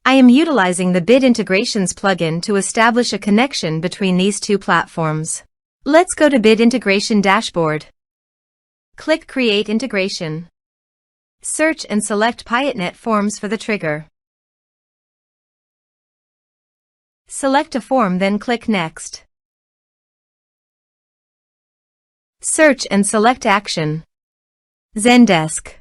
I am utilizing the Bit Integrations plugin to establish a connection between these two platforms. Let's go to Bit Integration Dashboard. Click Create Integration. Search and select Piotnet Forms for the trigger. Select a form, then click Next. Search and select Action. Zendesk.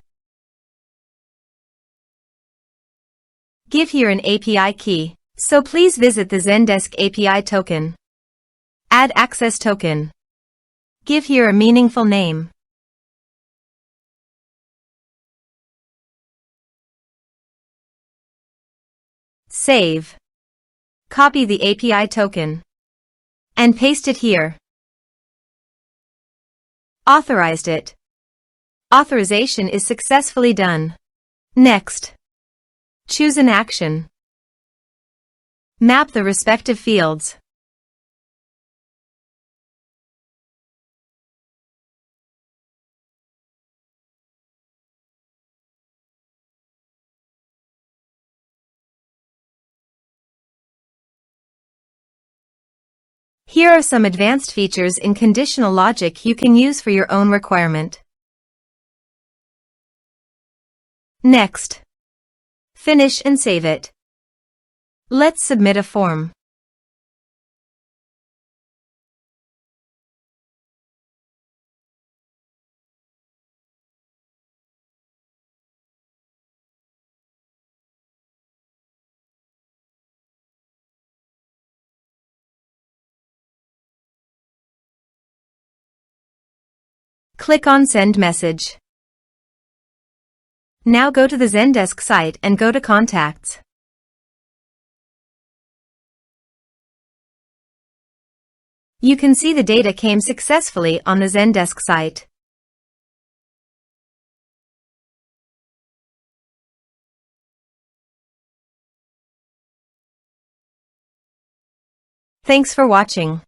Give here an API key, so please visit the Zendesk API token. Add access token. Give here a meaningful name. Save. Copy the API token and paste it here. Authorized it. Authorization is successfully done. Next. Choose an action. Map the respective fields. Here are some advanced features in conditional logic you can use for your own requirement. Next. Finish and save it. Let's submit a form. Click on Send Message. Now go to the Zendesk site and go to Contacts. You can see the data came successfully on the Zendesk site. Thanks for watching.